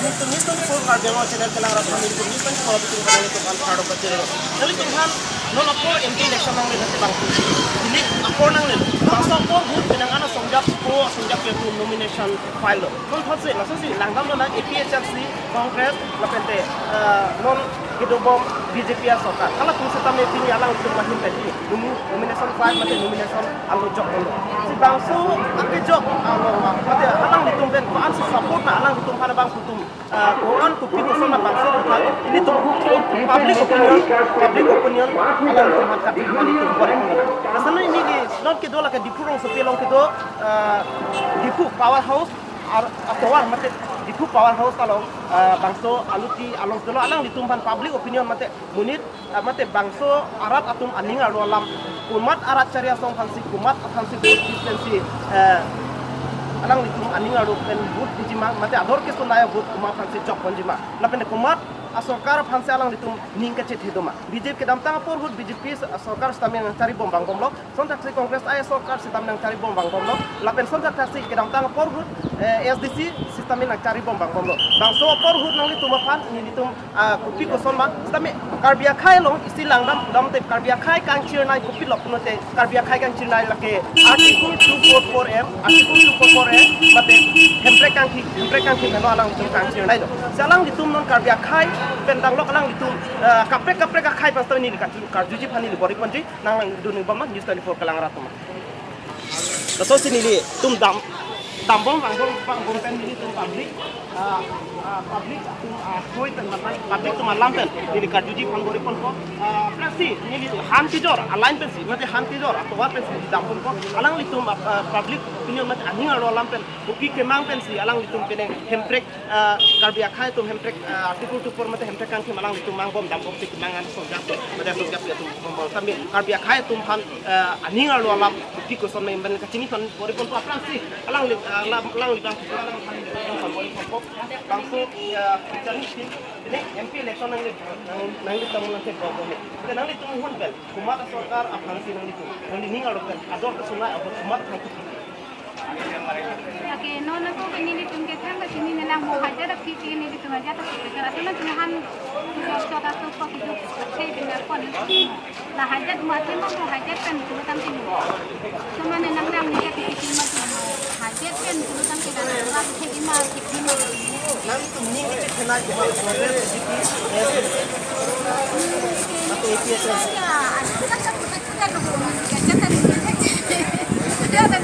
Nitong for Cardemo channel kelang rat kami nitong for bikin pada itu kan kado kecil. Jadi Tuhan non aku MP election nang nanti bang. Ini aku nang nih. Bangsa aku hut benang anak songjap ke nomination file. Non those nasi sih langgam non APHC Congress lapente non hidupom BJP asokar. Kalau fungsi kami ini alang untuk mahim tadi. Nomination file mati nomination alu jok dulu. Si bangsa aku jok mati alang ditunggu ko an support na alang ditunggu pada bang kutum. Koran kupi kusun na bangsa ini tuh public opinion alang tuh kat kali itu goreng. Rasanya ini non kedo lah ke dipurong sepelong kedo dipu powerhouse atau mati dipu powerhouse kalau bangsa aluti along dulu alang ditumpan public opinion mati munit mati bangsa arat atum aning alu alam kumat arat cari asong fansi kumat fansi konsistensi alang ditum aning alu pen but dijima mati ador ke sunaya but kumat fansi jok konjima lapen kumat asokar fansi alang ditum ning kecet hidoma BJP kedam tang por hut BJP asokar stamina nang cari bom bang bomlok sontak si kongres ay asokar sistem nang cari bom bang bomlok lapen sontak si kedam tang por hut SDC sistem nang cari bom bang bomlok bang so por hut nang ditum pan ni ditum kupi ko sonma sistem karbia khai long istilang dam te karbia khai kang chirnai kupi lok no te karbia khai kang chirnai lake article 244M article 244M mate hemprek kang ki no alang tum kang chirnai do salang ditum non karbia khai pendang lok alang ditum kaprek khai pas ni karjuji phani ni bori panji nang duning bam news 24 kalang ratum so sini li tum dam bom pen ni tum public tum koi tan public tum lampen ni karjuji phan bori pon ko prasi ni han tijor align pensi mate han tijor atwa pensi dam bom ko alang litum public opinion mate aning aro lampen upi kemang pensi alang litum peneng hemprek karbia khai tum hemprek article 24 mate hemprek kan malang litum mang bom dam bom tik mangan sonjap mate sonjap ya tum bom kami karbia khai tum phan aning aro lam upi ko son memben kacini phan bori pon ko prasi alang lidang alang phan bori pon ko bangso cari ini MP election nang di tamu nanti problem ini nang itu mohon bel kumat asokar apang si nang itu nang di ningal bel ador kesunai abot kumat nang itu Oke, nona ko ini tum ke thang ke sini nelang mo haja dak ki ini di tengah jatuh ke kera tuh tuhan so ta so ko ku ke benar kon la haja mati mo haja kan tu tam tin cuma nenang nang ni ke ki ma haja kan tu tam ke dalam la ke ma ki ma nang itu ning ke kenal ke mal progress GP atau APS ya ada kan kita dulu ya jatan dia ada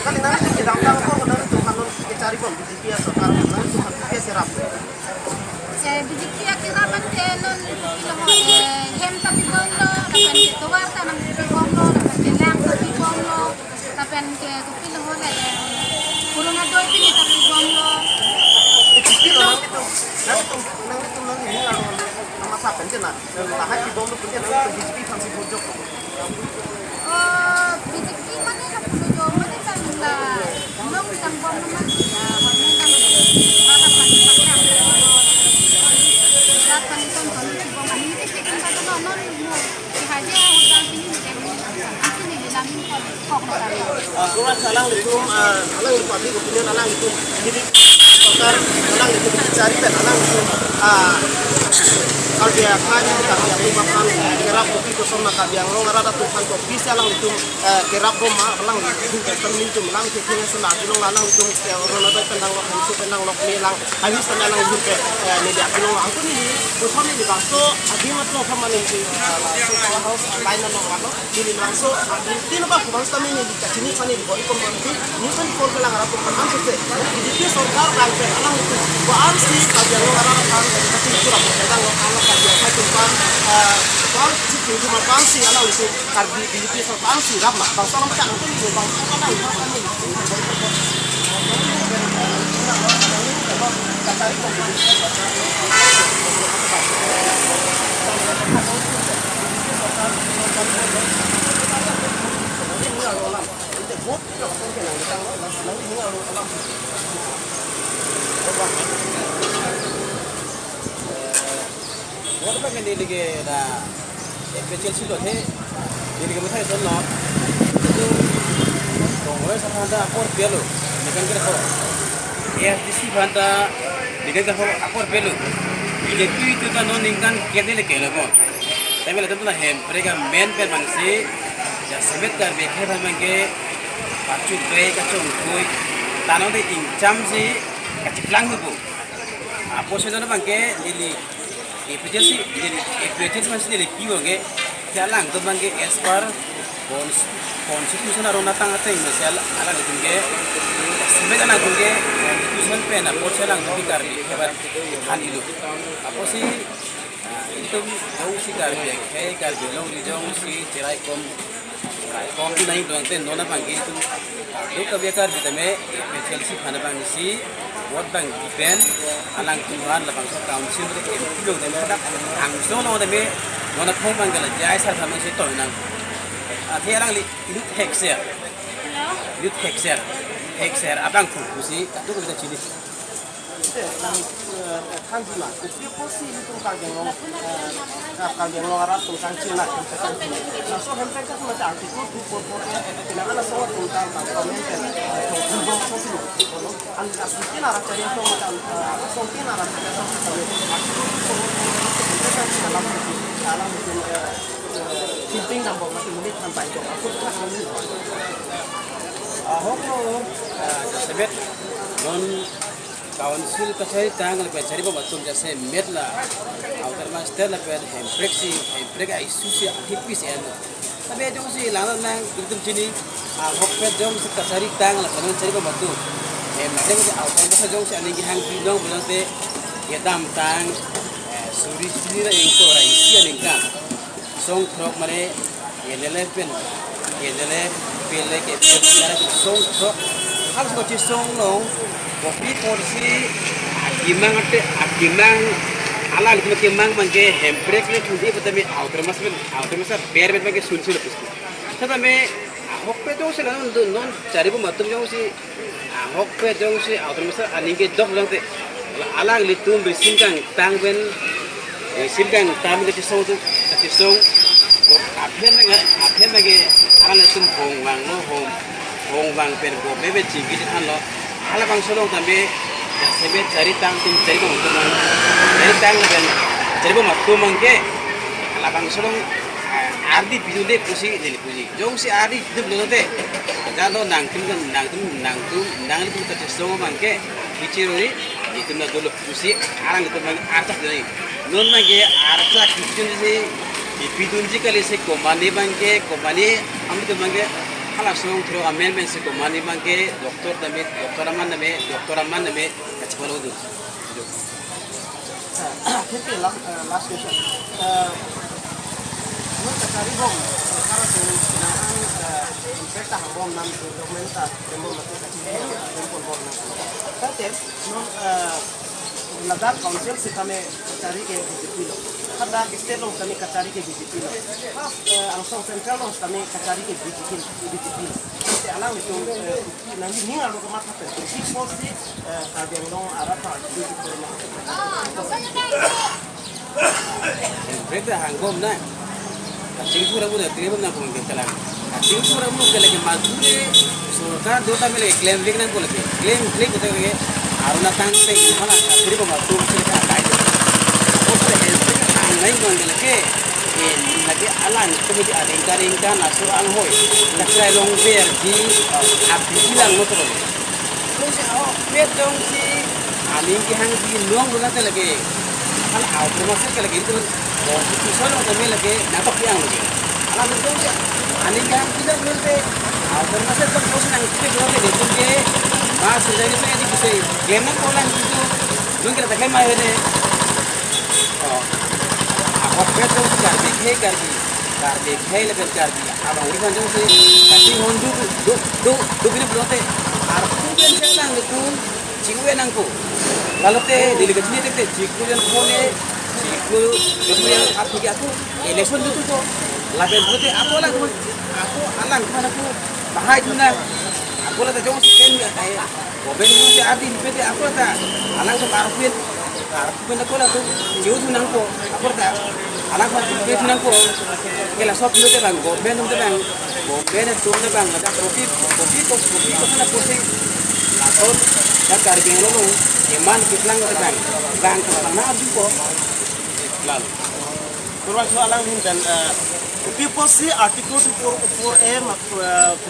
kan nang itu kedang tang ko nang itu hanon ke cari bom BJP asokar nang itu han ke serap BJP akirapan tenon kilo hem tapi bonglo dapat itu warta nang bonglo dapat lang tapi bonglo dapat ke kilo hole kuruna doi pini tapi bonglo nang ini lalu nama sapen jena tahan di bom tu jena nang BJP fansi bojok oh BJP mana nak bojok mana kan lah nong tang bom mana ya mana tang apa pasti dapat itu bom ini sih kan satu non mu dihaja hutan sini sini di dalam kok kurang salang itu alang itu public opinion alang itu jadi sokar alang itu cari pen alang itu kalau dia kan kami yang makan kerap kopi kosong makan yang long rata tuhan kopi alang itu kerap rumah alang itu termin itu alang itu punya senang itu alang itu orang ada penang lok musuh penang lok nilang habis penang itu ke ni dia alang aku ni kosong ni bangso adi matlo kama ni so house lain nang ano ini bangso adi tino ba bangso kami ni kacini pani di bori komponti ni kan for kelang rata kan sese jadi सरकार कालpe alang itu baam si kajian lo arah kan tapi kurang tentang alang kajian itu kan soal si cuma pangsi alang itu karbi BJP soal pangsi ramah bangsa orang macam itu bangsa kan itu What about when they get special silo the they get mutai don no to congress ada akor bialo nikan kira ko AFDC banta diga ka akor pelu ije tu ta non ningkan kedele kelego tapi lepas tu lah mereka main per mangsi ya semet ka bekhe bangke pacu be ka chung koi tanong de incam si ka ciplang bu apo se dona bangke dili emergency masih dili kiwo ge jalang tu bangke as per constitution arona tang ateng masal ala de tunge semet ana tunge constitution pe na por se lang tu kar bi hebat hal ilu apo si itu jauh sih kalau long di jauh sih cerai kom tu naik doang ten nona panggil itu do kebiakar kita me Chelsea khana bang si World Bank event alang tuhan lapang so council itu itu demi kita angso lo demi nona khong panggil jai sa sama si to nang athi alang li itu hexer abang kusi itu kita cili kanjima itu posisi itu kagenong arah tentang Cina nah so hempel kan macam artikel tu kita ada soal tentang komentar tentang sosial anda mungkin arah cari itu macam mungkin arah cari dalam penting dan buat masih murid sampai itu aku sebet non council kacari tanggal pencari pembantu jasa medla outer master la pen hemprek isu si tipis en tapi jong si lalu nang itu sini hokpet jong si kacari tanggal pencari pembantu hemprek si outer master jong si aning hang bidong belum te yadam tang suri suri la ingko raisi aningka song krok mare yelele pele ke song krok harus kau song long kopi porsi agimang ala litma kimang mangke hemprek le tundi betami outer mas ber mangke sun lepus tata me hokpe jong se non cari bu matum jong si hokpe jong si outer mas aninge dok langte ala litum besimkang tangben simkang tam ke song tu ke song apen mangke ala litum hong wang pen go bebe cinggi han lo ala bang solo tambe sebet cari tang tim cari ko cari tang ben cari ko mattu mangke ala bang solo ardi bidude pusi dili pusi jong si ardi bidu blote jalo nang tim ta so mangke bichirori itu na dolo pusi arang itu mang arta dili non mangke arta kitchen si bidunji kali se komani mangke komani amdu mangke ala song thro amen men se ko mani mangke doktor aman name kachpalo du Kita last question nun kacari bom kalau penggunaan investa bom nam dokumenta demo mati kaciri tempol bom tapi nun lagar council si kami kacari ke BJP lo kada state lo kami kacari ke BJP lo ang song central lo kami kacari ke BJP lo jadi alang itu nanti ni ngalu kemat apa si posisi kadang lo arah BJP lo berita hanggom na Singapura muna kribo na kung kitalang Singapura muna kalagi mazure surkar dota mele claim lignan ko lagi claim ko lagi aruna tangte mana kribo matu sila kai ko sa ang lain ko lagi lagi alang komedi adengka nasu ang hoy nakray long bear di abdi lang mo to ko sa medong si aling ki hang di luang luang lagi hal automatik lagi itu solo kami lagi napak yang lagi alam itu sih aning yang tidak nanti automatik kan terus nang kita boleh itu ke mas dari saya di bisa game nak pola itu mungkin kita kan mai ini oh aku betul karbi lebih karbi abang urusan jauh sih tapi hondu do ini belum teh artu kan jalan itu cikgu nangku lalu teh di dekat sini teh cikgu yang phone kemudian aku election itu tuh label putih aku alang mana aku bahaya juga aku lah tak jauh sekian kayak mobil itu si arti putih aku lah alang sama arpin aku lah tuh jauh tuh nangko aku lah alang sama putih tuh nangko kalau sob itu bang mobil itu bang ada kopi mana kopi atau dah Karbiang lo eman kitlang kita bang mana juga lalu. Kurang soal alang lihin dan people si artikel 4A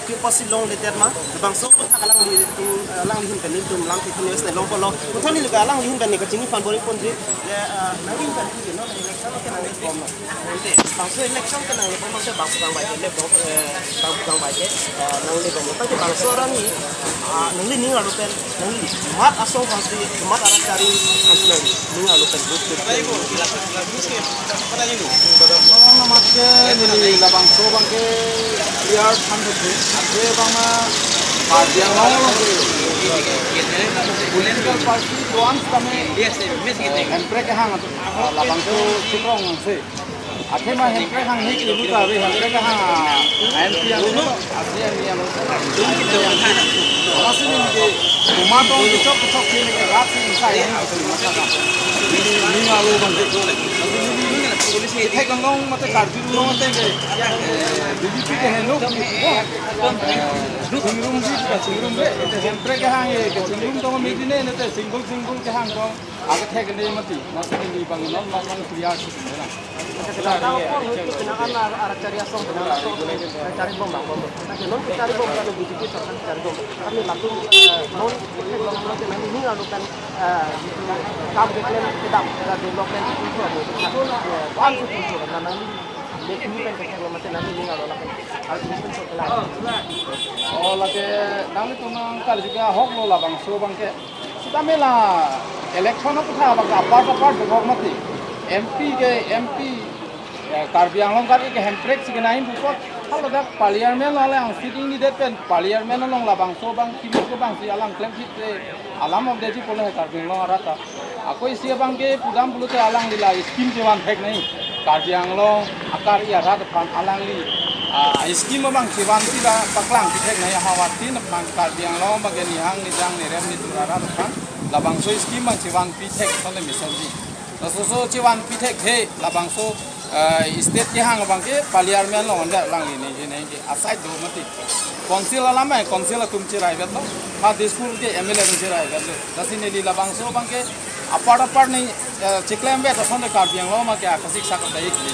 people si long letter ma bang so ko alang lihin kan itu lang itu news long polo ko ni juga alang lihin kan ni kacini fan bori pon je nangin kan ni no election kan nang bom nanti bang so election kan nang bom so bang bang baik le bang baik nang le bom tapi bang so orang ni nang ni ngalu pen nang ni mat asong pasti mat arah cari asli ni ngalu pen Baik bu, kita pada ini. Orang macam ni labang so bangke liar sampai tu, ada bangma Karbiang long political party once kami hempre ke hang labang so cikrong se. Akhir mah hempre hang ni kita buka, hempre ke hang MP yang itu, asli yang masih ni rumah tu cocok ni ke rat ni saya ni masalah. Ini malu bangke. Thay con long mà tôi cả chữ long tên cái BJP cái hàng lúc singrum gì cái singrum đấy cái hàng pre cái hàng cái singrum tôi mới đi nên cái single cái hàng đó agak thay cái này mà tí nó sẽ đi bằng nó clear sih lah. Kita tahu pun kenakan arah cari asong kenakan cari bom bang bom. Tapi non cari bom kalau BJP akan cari bom. Kami langsung non kita nanti ini lalu kan kamu klaim tidak development itu ada. Kan itu nanti lek ini kan kita macam nanti ini lalu kan harus dipencut lagi. Oh lagi nanti tuh kalau juga hok lo lah bang so bang ke sudah mela election apa sah bang apa begok mati. MP Karbiang long kari ke hemprek sih kenain bukot kalau dah parlimen lah yang sitting di depan parlimen long labang so bang kimur ke bang si alang klaim hit alam of deji boleh Karbiang long rata aku isi bang ke pudam bulu te alang lila skim jawan fake nahi Karbiang long akar iya rata pan alang li skim bang jawan tidak paklang fake nahi hawati napang Karbiang long bagian yang nijang nerem ni turara pan labang so skim bang jawan fake soleh misalnya so jawan fake he labang so state ke hang bang ke parlimen lo ndak lang ini aside do mati council lama council tum cirai bet lo ha diskur ke MLA tum cirai bet lo dasine li labang so bang ke apar ni ciklem bet asonde Karbiang lo ma ke akasik sak dai ke ni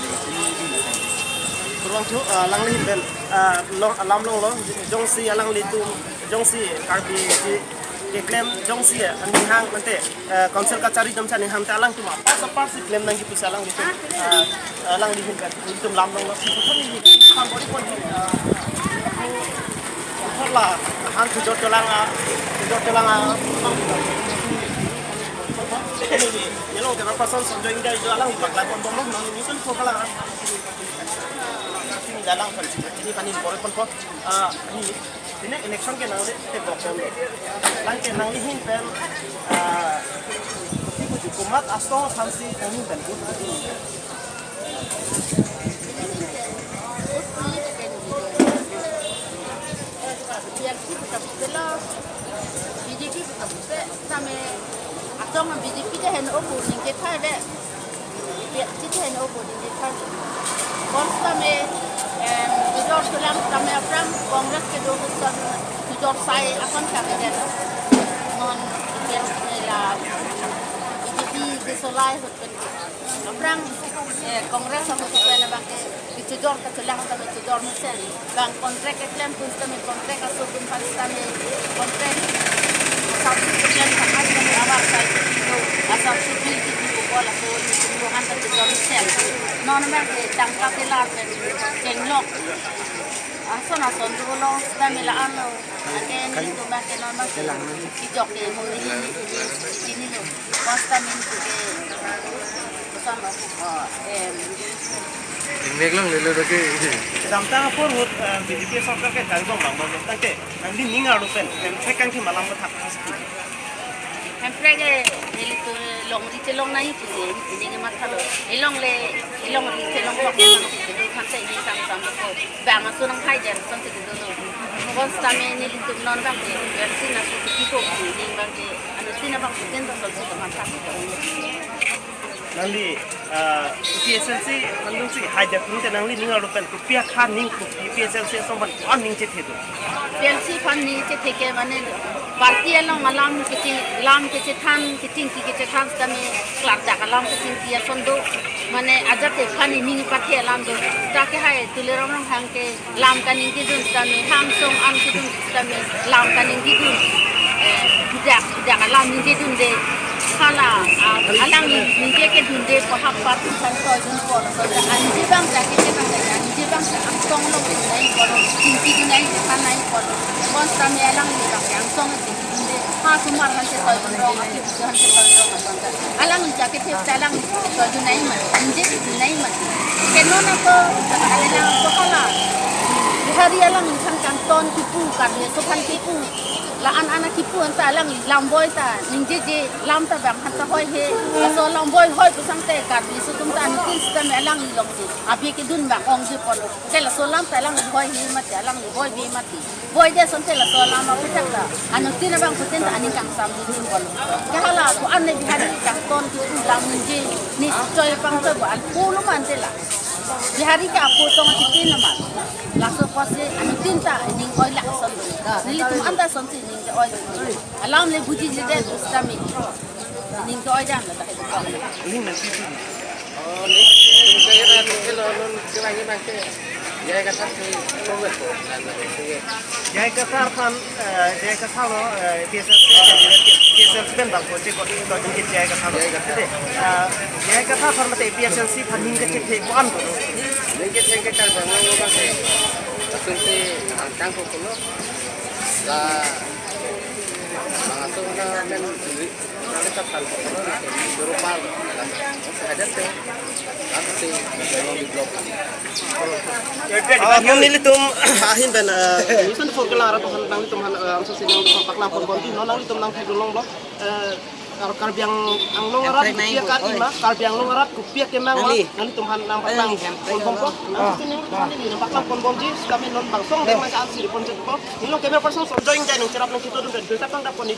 Kurang tu lang lihin ben long alam long lo jongsi alang litu jongsi Karbiang ke klaim jongsi ani hang nanti council ka cari jam sani ham ta alang tu apa separ si klaim nang gitu salang litu alang lihin kan itu lam long lo betul ni kan body pun betul lah hang tu jor telang ini ni lo jangan pasal sonjo indah itu alang bakal pun bom lo ni kan kau kalah ini jalan kan ini kan ini bore pun kok ini election ke nang te blok lang ke nang lihin pen hukumat asto sanksi nang pen BJP kami atong BJP je hen opo ning ke thai de ya ti hen opo ning ke thai kon kami jujur tulang kami apram kongres ke do jujur sai akan kami de non la BJP de solai hutun apram kongres sama sekali bang jujur ke tulang kami jujur mesen bang kontrak ke klaim pun kami kontrak asupun palis kami kontrak satu sekian kamar kami awak saya itu asal suci itu bola pun puluhan terjadi sel non memang tangkap telat jenglok asal dulu kami lah anu akan itu makin normal hijau ke mulai ini tu pas kami itu ke bersama Ingnek lang lelo lagi. damtang pun hut BJP सरकार के cari bom bang bom tangke nanti ningal rupen kan ki malam betak hempre ke itu long di celong naik tu ini ke mata lo ilong di celong kok itu masa ini sama ko bang asu nang hai jan sampai itu lo bos kami ini itu non bang versi nasu kiko ini bang anu sini bang kita selalu mata nanti PSLC nandung sih hajat nih nanti ningal rupen rupiah kan ning PSLC somban an ning cet itu PSLC kan ning cet ke mana parti alam lam kece than kiting ki kece than kami klak dak alam kiting kia sondo mane ajate phani ning pathe alam do take hai tuleram rang hang ke lam kaning ki dun kami ham song am ki dun kami lam kaning ki dun dak alam ning ki dun de kala alang ning ke dun de pahap parti san to dun ko anji bang jake ke bang anji bang am song lo ke nai ko king ki dun nai kan nai ko mon kami alang ni bang yang song ha sumar han se toy rong ati han se toy rong kan alang jaket te talang to junai man inje junai man kenona ko alang ko kala hari alang kan kanton tipu kan ye so kan tipu la anak tipu anta alang lamboy ta ninje je lam ta bang han ta hoy he so lamboy hoy ko sang te kan ni so tum ta ni kin sta me alang ni long ji abi ke dun ba ong ji pon ke la so lam ta alang hoy he ma ta alang hoy bi ma ti boy de son te la so lam ma putak ta anu tin bang putin ta aning kang sam ni pon ke hala ko an ne bi hari kang ton tipu lam ninje ni choy pang to ba al pulu man te la di hari ka po to ma tin na ma la so pase anu tin ta ning hoy la son ni tum anda son ti ning ke oy alam le buji je de stami ning ke oy dan la ta Ini nanti sih. Jai kasar kan jai kasar lo PSL sebentar bang project kok itu jadi jai kasar jai kasar kan mati PSL sih paling kecil teguan tuh Lagi cengkeh kan bang, lo bang ke, asumsi angkang kulo, lah, bang asum na men nanti kapal kulo, berupa, ada teh, apa sih, memang di blok. Ang nilitum ahin dan isan for kelar atau nang litum han amsa sinang pakna pon bonti no nang litum nang hidulong blok karbiang ang longarat kupia ka ima karbiang longarat kupia ke mang nang litum han nang pakang pon bongko nang sinang nang pakang pon bonji kami non bangsong de mas asir pon jet ko nilong kemer person so join jai nang cerap nang kitu dun desa pang dapon